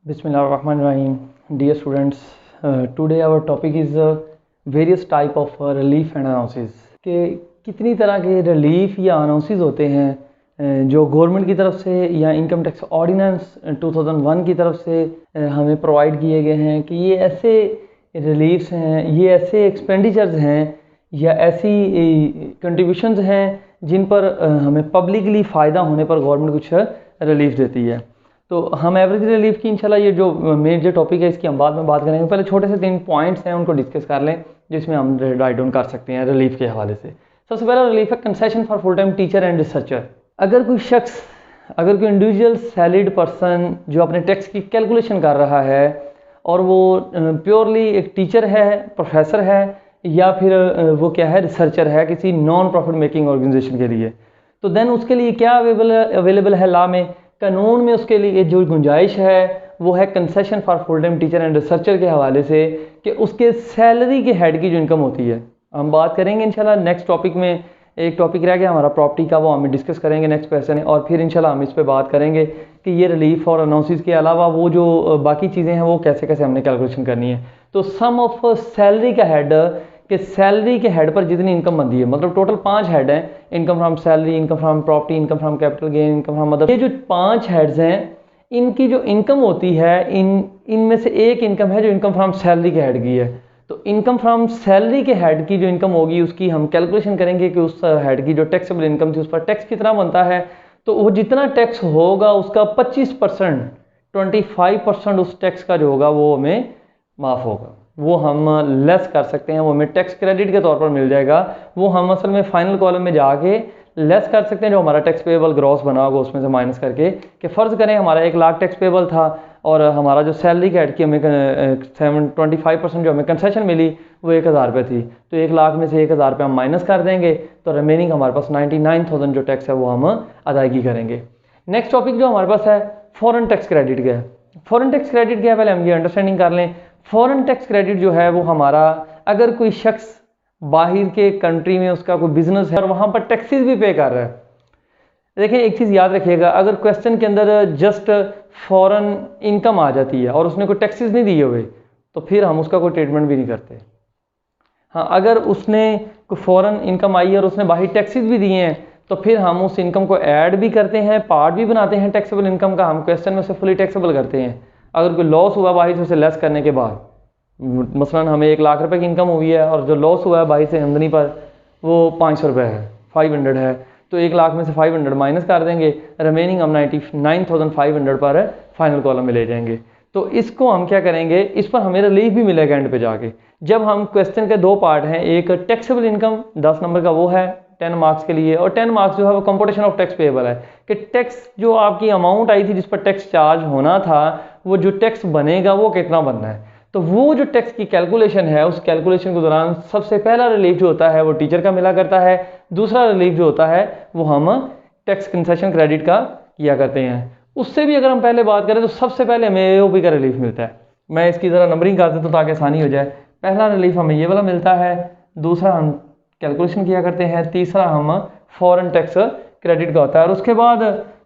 Bismillahirrahmanirrahim. Dear students, today our topic is various type of relief and allowances. कि कितनी तरह के relief या अनाउंसेस होते हैं जो गवर्नमेंट की तरफ से या इनकम टैक्स ऑर्डिनेंस 2001 की तरफ से हमें प्रोवाइड किए गए हैं कि ये ऐसे रिलीफ्स हैं, ये ऐसे एक्सपेंडिचर्स हैं या ऐसी कंट्रीब्यूशंस हैं जिन पर हमें पब्लिकली फ़ायदा होने पर गवर्नमेंट कुछ रिलीफ देती है। तो हम एवरेज रिलीफ की इंशाल्लाह ये जो मेजर टॉपिक है इसकी हम बाद में बात करेंगे। पहले छोटे से 3 पॉइंट्स हैं उनको डिस्कस कर लें जिसमें हम राइट डाउन कर सकते हैं रिलीफ के हवाले से। सबसे पहला रिलीफ है concession for full time teacher and researcher. अगर कोई इंडिविजुअल सैलरीड पर्सन जो अपने टैक्स की कैलकुलेशन कर रहा है और वो प्योरली एक टीचर है, प्रोफेसर है या फिर वो क्या है, रिसर्चर है किसी नॉन प्रॉफिट मेकिंग ऑर्गेनाइजेशन के लिए, तो देन उसके लिए क्या अवेलेबल है लॉ में, कानून में उसके लिए जो गुंजाइश है वो है concession for full time teacher and researcher के हवाले से कि उसके सैलरी के हेड की जो इनकम होती है। हम बात करेंगे इंशाल्लाह नेक्स्ट टॉपिक में। एक टॉपिक रह गया हमारा प्रॉपर्टी का, वो हम डिस्कस करेंगे नेक्स्ट क्वेश्चन है, और फिर इंशाल्लाह हम इस पे बात करेंगे कि ये रिलीफ और अनाउंसेस के अलावा वो जो बाकी चीज़ें हैं वो कैसे कैसे हमने कैलकुलेशन करनी है। तो सम ऑफ सैलरी का हेड कि सैलरी के हेड पर जितनी इनकम बनती है, मतलब टोटल 5 हेड हैं, income from salary, income from property, income from capital gain, income from other. ये जो 5 हेड्स हैं इनकी जो इनकम होती है इनमें से एक इनकम है जो इनकम फ्रॉम सैलरी के हेड की है। तो इनकम फ्रॉम सैलरी के हेड की जो इनकम होगी उसकी हम कैलकुलेशन करेंगे कि उस हेड की जो टैक्सेबल इनकम थी उस पर टैक्स कितना बनता है। तो वो जितना टैक्स होगा उसका 25%, 25% उस टैक्स का जो होगा वो हमें माफ़ होगा, वो हम लेस कर सकते हैं, वो हमें टैक्स क्रेडिट के तौर पर मिल जाएगा। वो हम असल में फाइनल कॉलम में जाके लेस कर सकते हैं जो हमारा टैक्स पेबल ग्रॉस बना होगा उसमें से माइनस करके। कि फ़र्ज़ करें हमारा 1 लाख टैक्स पेबल था और हमारा जो सैलरी के हेड की हमें 25% जो हमें कंसेशन मिली वो 1000 रुपये थी, तो 1 लाख में से 1000 रुपये हम माइनस कर देंगे तो रिमेनिंग हमारे पास 99,000 जो टैक्स है वो हम अदायगी करेंगे। नेक्स्ट टॉपिक जो हमारे पास है फॉरेन टैक्स क्रेडिट का है। फॉरेन टैक्स क्रेडिट क्या है पहले हम ये अंडरस्टैंडिंग कर लें। फॉरेन टैक्स क्रेडिट जो है वो हमारा, अगर कोई शख्स बाहर के कंट्री में उसका कोई बिजनेस है और वहाँ पर टैक्सेस भी पे कर रहा है। देखिए एक चीज़ याद रखिएगा, अगर क्वेश्चन के अंदर जस्ट फॉरेन इनकम आ जाती है और उसने कोई टैक्सेस नहीं दिए हुए तो फिर हम उसका कोई ट्रीटमेंट भी नहीं करते। हाँ, अगर उसने कोई फॉरेन इनकम आई है और उसने बाहर टैक्सेस भी दिए हैं तो फिर हम उस इनकम को ऐड भी करते हैं, पार्ट भी बनाते हैं टैक्सेबल इनकम का, हम क्वेश्चन में से फुली टैक्सेबल करते हैं। अगर कोई लॉस हुआ बाहर से उसे लेस करने के बाद, मसलन हमें 1 लाख रुपए की इनकम हुई है और जो लॉस हुआ है बाहर से आमदनी पर वो 500 रुपये है, 500 है, तो 1 लाख में से 500 माइनस कर देंगे, रिमेनिंग हम 99,500 पर फाइनल कॉलम में ले जाएंगे। तो इसको हम क्या करेंगे, इस पर हमें रिलीफ भी मिलेगा एंड पे जाके। जब हम क्वेश्चन के 2 पार्ट हैं, एक टैक्सेबल इनकम 10 नंबर का वो है 10 मार्क्स के लिए, और 10 मार्क्स जो है वो कंपोटेशन ऑफ टैक्स पेएबल है कि टैक्स जो आपकी अमाउंट आई थी जिस पर टैक्स चार्ज होना था वो जो टैक्स बनेगा वो कितना बनना है। तो वो जो टैक्स की कैलकुलेशन है उस कैलकुलेशन के दौरान सबसे पहला रिलीफ जो होता है वो टीचर का मिला करता है, दूसरा रिलीफ जो होता है वो हम टैक्स कंसेशन क्रेडिट का किया करते हैं। उससे भी अगर हम पहले बात करें तो सबसे पहले हमें एओपी का रिलीफ मिलता है। मैं इसकी ज़रा नंबरिंग कर देता हूँ ताकि आसानी हो जाए। पहला रिलीफ हमें ये वाला मिलता है, दूसरा हम कैलकुलेशन किया करते हैं, तीसरा हम फॉरेन टैक्स क्रेडिट का होता है, और उसके बाद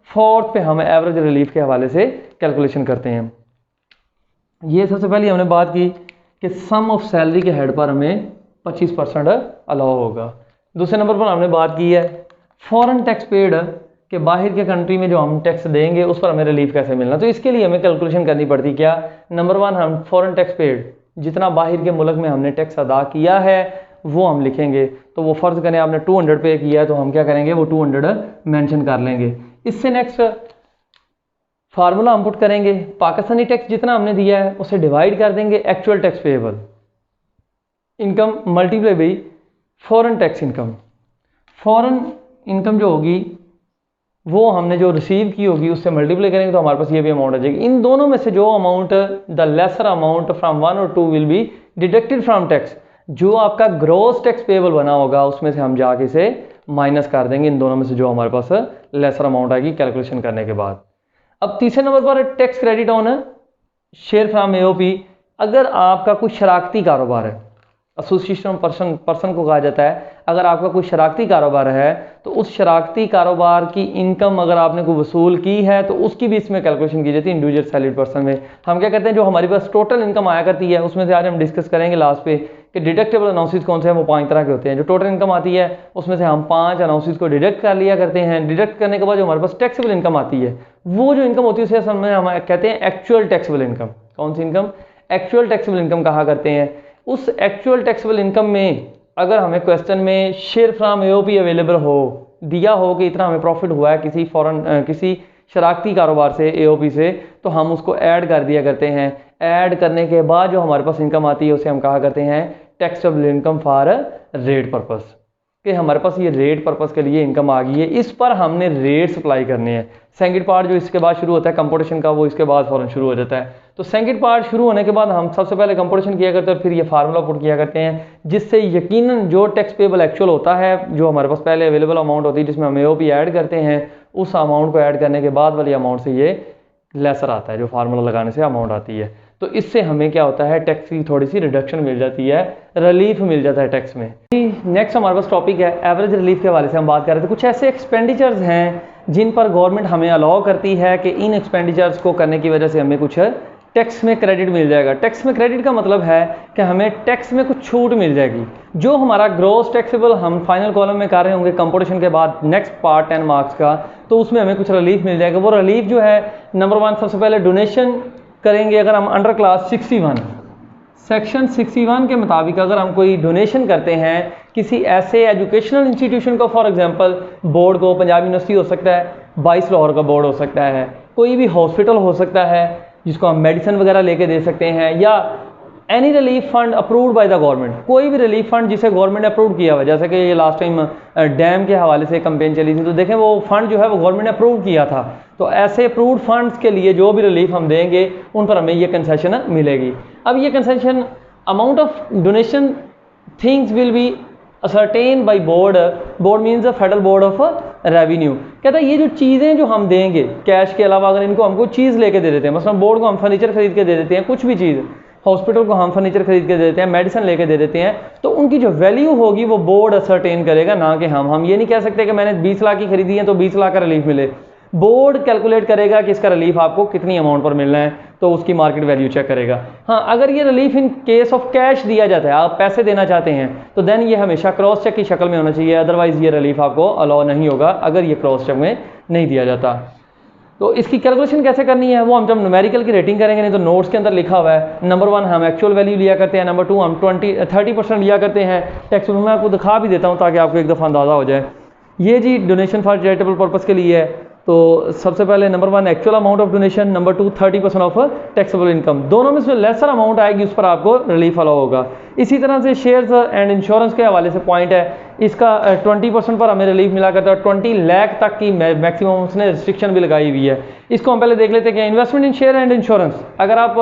फोर्थ पे हम एवरेज रिलीफ के हवाले से कैलकुलेशन करते हैं। ये सबसे पहले हमने बात की कि सम ऑफ सैलरी के हेड पर हमें 25% अलाउ होगा। दूसरे नंबर पर हमने बात की है फॉरेन टैक्स पेड के बाहर के कंट्री में जो हम टैक्स देंगे उस पर हमें रिलीफ कैसे मिलना। तो इसके लिए हमें कैलकुलेशन करनी पड़ती क्या, नंबर 1 हम फॉरेन टैक्स पेड जितना बाहर के मुल्क में हमने टैक्स अदा किया है वो हम लिखेंगे। तो वो फ़र्ज़ करें आपने 200 पे किया है तो हम क्या करेंगे वो 200 मेंशन कर लेंगे। इससे नेक्स्ट फार्मूला हम पुट करेंगे, पाकिस्तानी टैक्स जितना हमने दिया है उसे डिवाइड कर देंगे actual tax payable income multiply by foreign tax income. Foreign income जो होगी वो हमने जो रिसीव की होगी उससे मल्टीप्लाई करेंगे तो हमारे पास ये भी अमाउंट आ जाएगी। इन दोनों में से जो amount the lesser amount from 1 और 2 will be deducted from tax, जो आपका ग्रॉस टैक्स पेएबल बना होगा उसमें से हम जाके इसे माइनस कर देंगे इन दोनों में से जो हमारे पास लेसर अमाउंट आएगी कैलकुलेशन करने के बाद। अब तीसरे नंबर पर tax credit on share from AOP. अगर आपका कोई शराकती कारोबार है, एसोसिएशन पर्सन को कहा जाता है। अगर आपका कोई शराकती कारोबार है तो उस शराकती कारोबार की इनकम अगर आपने कोई वसूल की है तो उसकी भी इसमें कैलकुलेशन की जाती है इंडिविजुअल सैलरीड पर्सन में। हम क्या करते हैं, जो हमारे पास टोटल इनकम आया करती है उसमें से आज हम डिस्कस करेंगे लास्ट पे कि डिडक्टेबल अनाउंसेस कौन से हैं। वो 5 तरह के होते हैं। जो टोटल इनकम आती है उसमें से हम 5 अनाउंसेस को डिडक्ट कर लिया करते हैं। डिडक्ट करने के बाद जो हमारे पास टैक्सेबल इनकम आती है, वो जो इनकम होती है उसे असल में हम कहते हैं एक्चुअल टैक्सेबल इनकम। कौन सी इनकम? एक्चुअल टैक्सेबल इनकम कहा करते हैं। उस एक्चुअल टैक्सेबल इनकम में अगर हमें क्वेश्चन में शेयर फ्रॉम एओपी अवेलेबल हो, दिया हो कि इतना हमें प्रॉफिट हुआ है किसी शराकती कारोबार से, एओपी से, तो हम उसको ऐड कर दिया करते हैं। ऐड करने के बाद जो हमारे पास इनकम आती है उसे हम कहा करते हैं taxable income for rate purpose, कि हमारे पास ये रेट पर्पस के लिए इनकम आ गई है, इस पर हमने रेट सप्लाई करने हैं। सेकंड पार्ट जो इसके बाद शुरू होता है कंपोटेशन का, वो इसके बाद फौरन शुरू हो जाता है। तो सेकंड पार्ट शुरू होने के बाद हम सबसे पहले कंपोटेशन किया करते हैं, फिर ये फार्मूला पुट किया करते हैं, जिससे यकीनन जो टैक्स पेबल एक्चुअल होता है, जो हमारे पास पहले अवेलेबल अमाउंट होती है जिसमें हम एओपी ऐड करते हैं, उस अमाउंट को ऐड करने के बाद वाली अमाउंट से ये लेसर आता है, जो फार्मूला लगाने से अमाउंट आती है। तो इससे हमें क्या होता है, टैक्स की थोड़ी सी रिडक्शन मिल जाती है, रिलीफ मिल जाता है टैक्स में। नेक्स्ट हमारे पास टॉपिक है एवरेज रिलीफ के हवाले से हम बात कर रहे थे। कुछ ऐसे एक्सपेंडिचर्स हैं जिन पर गवर्नमेंट हमें अलाउ करती है कि इन एक्सपेंडिचर्स को करने की वजह से हमें कुछ टैक्स में क्रेडिट मिल जाएगा। टैक्स में क्रेडिट का मतलब है कि हमें टैक्स में कुछ छूट मिल जाएगी। जो हमारा ग्रॉस टैक्सेबल हम फाइनल कॉलम में कर रहे होंगे कंपोटेशन के बाद नेक्स्ट पार्ट 10 मार्क्स का, तो उसमें हमें कुछ रिलीफ मिल जाएगा। वो रिलीफ जो है, नंबर 1 सबसे पहले डोनेशन करेंगे। अगर हम अंडर क्लास 61 सेक्शन 61 के मुताबिक अगर हम कोई डोनेशन करते हैं किसी ऐसे एजुकेशनल इंस्टीट्यूशन को, फॉर एग्जांपल बोर्ड को, पंजाब यूनिवर्सिटी हो सकता है, 22 लाहौर का बोर्ड हो सकता है, कोई भी हॉस्पिटल हो सकता है जिसको हम मेडिसिन वगैरह लेके दे सकते हैं, या any relief fund approved by the government, कोई भी रिलीफ फंड जिसे गवर्नमेंट ने अप्रूव किया हुआ। जैसे कि ये लास्ट टाइम डैम के हवाले से कंपेन चली थी, तो देखें वो फंड जो है वो गवर्नमेंट ने अप्रूव किया था। तो ऐसे अप्रूव्ड फंड्स के लिए जो भी रिलीफ हम देंगे उन पर हमें ये कंसेशन मिलेगी। अब ये concession amount of donation things will be ascertain by board means the federal board of revenue. कहता है ये जो चीज़ें जो हम देंगे कैश के अलावा, अगर इनको हमको चीज़ लेके दे देते हैं, मसलन बोर्ड को हम फर्नीचर खरीद के दे देते हैं, कुछ भी चीज़, हॉस्पिटल को हम फर्नीचर खरीद के दे देते हैं, मेडिसिन लेके दे देते हैं, तो उनकी जो वैल्यू होगी वो बोर्ड असर्टेन करेगा, ना कि हम ये नहीं कह सकते कि मैंने 20 लाख की खरीदी है तो 20 लाख का रिलीफ मिले। बोर्ड कैलकुलेट करेगा कि इसका रिलीफ आपको कितनी अमाउंट पर मिलना है, तो उसकी मार्केट वैल्यू चेक करेगा। हाँ, अगर ये relief in case of cash दिया जाता है, आप पैसे देना चाहते हैं, तो देन ये हमेशा क्रॉस चेक की शक्ल में होना चाहिए, अदरवाइज ये रिलीफ आपको अलाउ नहीं होगा अगर ये क्रॉस चेक में नहीं दिया जाता। तो इसकी कैलकुलेशन कैसे करनी है वो हम जब न्यूमेरिकल की रेटिंग करेंगे, नहीं तो नोट्स के अंदर लिखा हुआ है। नंबर 1 हम एक्चुअल वैल्यू लिया करते हैं, नंबर 2 हम 30% लिया करते हैं टैक्स। मैं आपको दिखा भी देता हूँ ताकि आपको एक दफ़ा अंदाज़ा हो जाए। ये जी डोनेशन फॉर चैरिटेबल पर्पज़ के लिए है। तो सबसे पहले number 1 actual amount of donation, number 2 30% of taxable income. दोनों में से लेसर अमाउंट आएगी उस पर आपको रिलीफ अलाउ होगा। इसी तरह से शेयर्स एंड इंश्योरेंस के हवाले से पॉइंट है, इसका 20% पर हमें रिलीफ मिला करता है। 20 लाख तक की मैक्सिमम उसने रिस्ट्रिक्शन भी लगाई हुई है। इसको हम पहले देख लेते हैं कि investment in share and insurance, अगर आप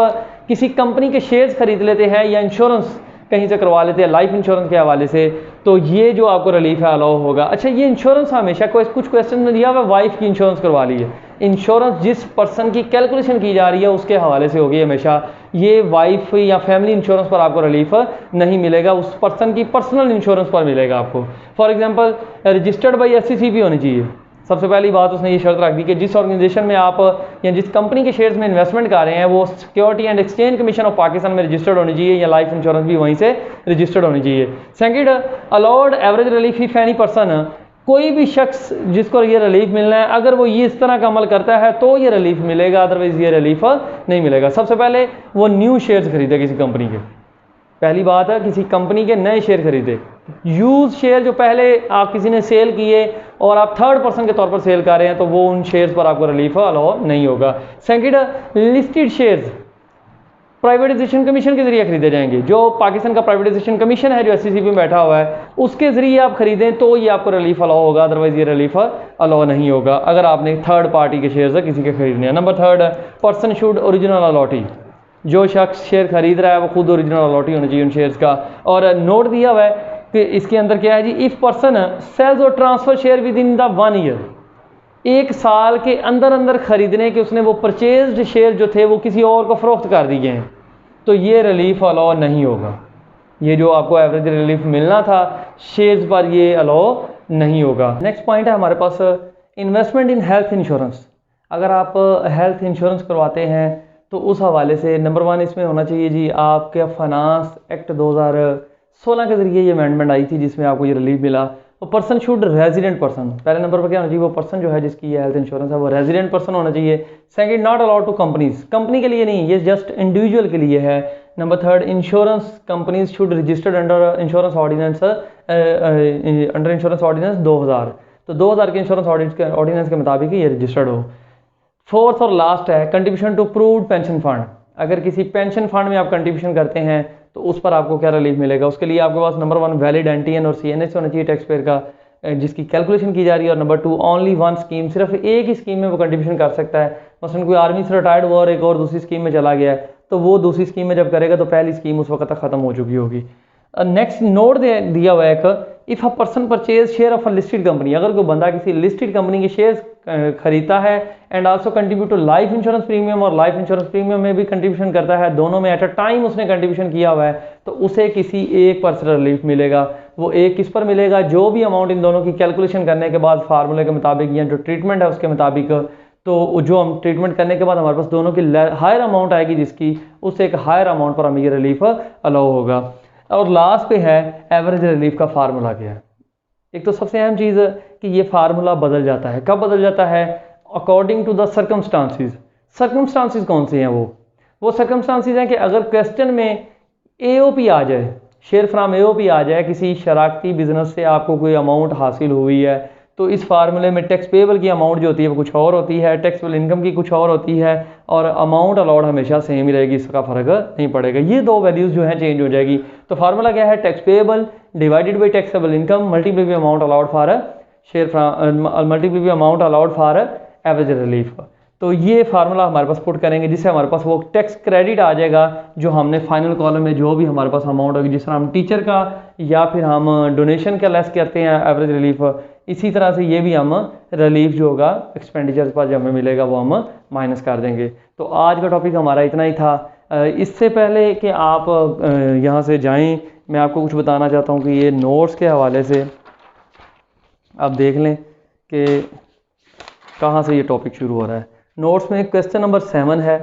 किसी कंपनी के शेयर्स खरीद लेते हैं या इंश्योरेंस कहीं से करवा लेते हैं लाइफ इंश्योरेंस के हवाले से, तो ये जो आपको रिलीफ है अलाउ होगा। अच्छा, ये इंश्योरेंस हमेशा कुछ क्वेश्चन में दिया हुआ, वाइफ की इंश्योरेंस करवा ली है। इंश्योरेंस जिस पर्सन की कैलकुलेशन की जा रही है उसके हवाले से होगी हमेशा। ये वाइफ या फैमिली इंश्योरेंस पर आपको रिलीफ नहीं मिलेगा, उस पर्सन की पर्सनल इंश्योरेंस पर मिलेगा आपको। For example registered by SCCP होनी चाहिए। सबसे पहली बात उसने ये शर्त रख दी कि जिस ऑर्गेनाइजेशन में आप या जिस कंपनी के शेयर्स में इन्वेस्टमेंट कर रहे हैं वो security and exchange commission of Pakistan में रजिस्टर्ड होनी चाहिए, या लाइफ इंश्योरेंस भी वहीं से रजिस्टर्ड होनी चाहिए। Second, allowed average relief if any person, कोई भी शख्स जिसको ये रिलीफ मिलना है अगर वो ये इस तरह का अमल करता है तो ये रिलीफ मिलेगा, अदरवाइज ये रिलीफ नहीं मिलेगा। सबसे पहले वो न्यू शेयर्स खरीदे किसी कंपनी के, पहली बात है किसी कंपनी के नए शेयर खरीदे। यूज शेयर जो पहले आप किसी ने सेल किए और आप थर्ड पर्सन के तौर पर सेल कर रहे हैं, तो वो उन शेयर्स पर आपको रिलीफ अलाउ नहीं होगा। Second, listed shares privatisation commission के जरिए खरीदे जाएंगे। जो पाकिस्तान का प्राइवेटाइजेशन कमीशन है जो SCCP में बैठा हुआ है, उसके जरिए आप खरीदें तो ये आपको रिलीफ अलाउ होगा, अदरवाइज ये रिलीफ अलाउ नहीं होगा अगर आपने थर्ड पार्टी के शेयर्स किसी के खरीदने हैं। Number 3, person should original allottee, जो शख्स शेयर खरीद रहा है वो खुद ओरिजिनल अलॉटी होना चाहिए उन शेयर्स का। और नोट दिया हुआ है कि इसके अंदर क्या है जी, इफ़ पर्सन सेल्स और transfer share with in the 1 year, 1 साल के अंदर अंदर खरीदने के उसने वो परचेज्ड शेयर जो थे वो किसी और को फरोख्त कर दिए हैं, तो ये रिलीफ अलाउ नहीं होगा। ये जो आपको एवरेज रिलीफ मिलना था शेयर्स पर, ये अलाउ नहीं होगा। नेक्स्ट पॉइंट है हमारे पास इन्वेस्टमेंट इन हेल्थ इंश्योरेंस। अगर आप हेल्थ इंश्योरेंस करवाते हैं तो उस हवाले से नंबर 1 इसमें होना चाहिए जी, आपके फाइनेंस एक्ट 2016 के ज़रिए ये अमेंडमेंट आई थी जिसमें आपको ये रिलीफ मिला। वो पर्सन शुड रेजिडेंट पर्सन, पहले नंबर पर क्या होना चाहिए, वो पर्सन जो है जिसकी ये हेल्थ इंश्योरेंस है वो रेजिडेंट पर्सन होना चाहिए। Second, not allowed to companies, company के लिए नहीं, ये जस्ट इंडिविजुअल के लिए है। Number 3, insurance companies should registered under insurance ordinance, under insurance ordinance 2000, तो 2000 के इंश्योरेंस ऑर्डिनेंस के मुताबिक ये रजिस्टर्ड हो। 4th और लास्ट है contribution to proved pension fund. अगर किसी पेंशन फंड में आप कंट्रीब्यूशन करते हैं तो उस पर आपको क्या रिलीफ मिलेगा, उसके लिए आपके पास नंबर 1 वैलिड एनटीएन और सीएनएस होना चाहिए टैक्स पेयर का, जिसकी कैलकुलेशन की जा रही है। और नंबर 2 ओनली 1 स्कीम, सिर्फ एक ही स्कीम में वो कंट्रीब्यूशन कर सकता है। मसलन कोई आर्मी से रिटायर्ड हुआ और एक और दूसरी स्कीम में चला गया है तो वो दूसरी स्कीम में जब करेगा तो पहली स्कीम उस वक्त तक खत्म हो चुकी होगी। नेक्स्ट नोट दिया हुआ है, if a person purchase share of a listed company, अगर कोई बंदा किसी लिस्टेड कंपनी के शेयर्स खरीदता है and also contribute to life insurance premium, और लाइफ इंश्योरेंस प्रीमियम में भी कंट्रीब्यूशन करता है, दोनों में एट अ टाइम उसने कंट्रीब्यूशन किया हुआ है, तो उसे किसी एक पर रिलीफ मिलेगा। वो एक किस पर मिलेगा, जो भी अमाउंट इन दोनों की कैलकुलेशन करने के बाद फार्मूले के मुताबिक या जो ट्रीटमेंट है उसके मुताबिक, तो जो हम ट्रीटमेंट करने के बाद हमारे पास दोनों की हायर अमाउंट आएगी जिसकी, उससे एक हायर अमाउंट पर हमें ये रिलीफ अलाउ होगा। और लास्ट पे है एवरेज रिलीफ का फार्मूला क्या है। एक तो सबसे अहम चीज़ कि ये फार्मूला बदल जाता है, कब बदल जाता है, according to the circumstances. Circumstances कौन से हैं, वो सर्कमस्टांसिस हैं कि अगर क्वेश्चन में एओपी आ जाए, शेयर फ्राम एओपी आ जाए, किसी शराकती बिजनेस से आपको कोई अमाउंट हासिल हुई है, तो इस फार्मूले में टैक्स पेबल की अमाउंट जो होती है वो कुछ और होती है, टैक्सेबल इनकम की कुछ और होती है, और अमाउंट अलाउड हमेशा सेम ही रहेगी, इसका फ़र्क नहीं पड़ेगा। ये दो वैल्यूज़ जो हैं चेंज हो जाएगी। तो फार्मूला क्या है, tax payable divided by taxable income multiply by amount allowed for share from multiply by amount allowed for average relief. तो ये फार्मूला हमारे पास पुट करेंगे जिससे हमारे पास वो टैक्स क्रेडिट आ जाएगा जो हमने फाइनल कॉलम में जो भी हमारे पास अमाउंट होगी, जिस तरह हम टीचर का या फिर हम डोनेशन का लेस करते हैं एवरेज रिलीफ, इसी तरह से ये भी हम रिलीफ जो होगा एक्सपेंडिचर्स पर जो हमें मिलेगा वो हम माइनस कर देंगे। तो आज का टॉपिक हमारा इतना ही था। इससे पहले कि आप यहाँ से जाएं, मैं आपको कुछ बताना चाहता हूँ कि ये नोट्स के हवाले से आप देख लें कि कहाँ से ये टॉपिक शुरू हो रहा है। नोट्स में क्वेश्चन नंबर 7 है,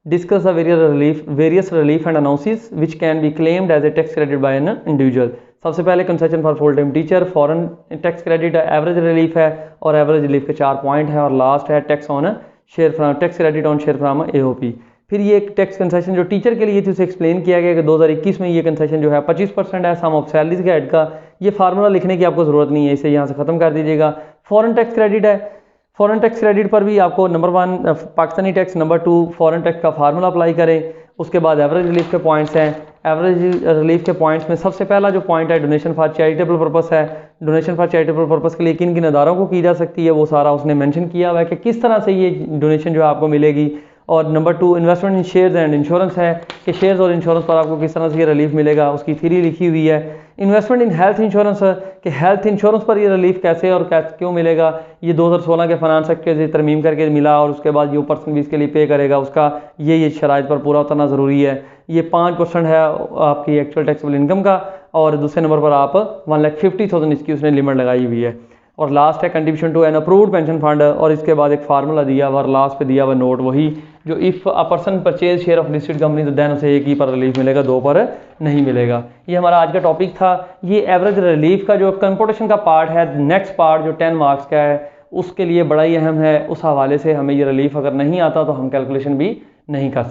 discuss the various relief and announces which can be claimed as a tax credit by an individual. सबसे पहले concession for full time teacher, foreign tax credit है, एवरेज रिलीफ है, और एवरेज रिलीफ के 4 point है, और last है tax on share from tax credit on share from AOP. फिर ये एक टैक्स कंसेशन जो टीचर के लिए थी उसे एक्सप्लेन किया गया कि 2021 में ये कंसेशन जो है 25% है सम ऑफ सैलरीज के हेड का। ये फार्मूला लिखने की आपको ज़रूरत नहीं है, इसे यहाँ से ख़त्म कर दीजिएगा। फॉरेन टैक्स क्रेडिट है, फॉरेन टैक्स क्रेडिट पर भी आपको number 1 Pakistani tax, number 2 foreign tax का फार्मूला अप्लाई करें। उसके बाद एवरेज रिलीफ के पॉइंट्स हैं। एवरेज रिलीफ के पॉइंट्स में सबसे पहला जो पॉइंट है डोनेशन फॉर चैरिटेबल पर्पस है। डोनेशन फॉर चैरिटेबल पर्पस के लिए किन किन अदारों को की जा सकती है वो सारा उसने मेंशन किया हुआ है कि किस तरह से ये डोनेशन जो है आपको मिलेगी। और number 2 investment in shares and insurance है कि शेयर्स और इंश्योरेंस पर आपको किस तरह से ये रिलीफ मिलेगा, उसकी थ्योरी लिखी हुई है। इन्वेस्टमेंट इन हेल्थ इंश्योरेंस कि हेल्थ इंश्योरेंस पर ये रिलीफ कैसे और क्यों मिलेगा, ये 2016 के फाइनेंस एक्ट के तरमीम करके मिला, और उसके बाद जो पर्सन भी इसके लिए पे करेगा उसका ये शराइत पर पूरा उतरना ज़रूरी है। ये 5% है आपकी एक्चुअल टैक्सेबल इनकम का, और दूसरे नंबर पर आप 1,50,000 इसकी उसने लिमिट लगाई हुई है। और लास्ट है contribution to an approved pension fund, और इसके बाद एक फार्मूला दिया हुआ और लास्ट पे दिया हुआ नोट वही जो if a person purchase share of listed company तो देन उसे एक ही पर रिलीफ मिलेगा, 2 पर नहीं मिलेगा। ये हमारा आज का टॉपिक था। ये एवरेज रिलीफ का जो कंप्यूटेशन का पार्ट है, नेक्स्ट पार्ट जो 10 मार्क्स का है उसके लिए बड़ा ही अहम है। उस हवाले से हमें ये रिलीफ अगर नहीं आता तो हम कैलकुलेशन भी नहीं कर सकते।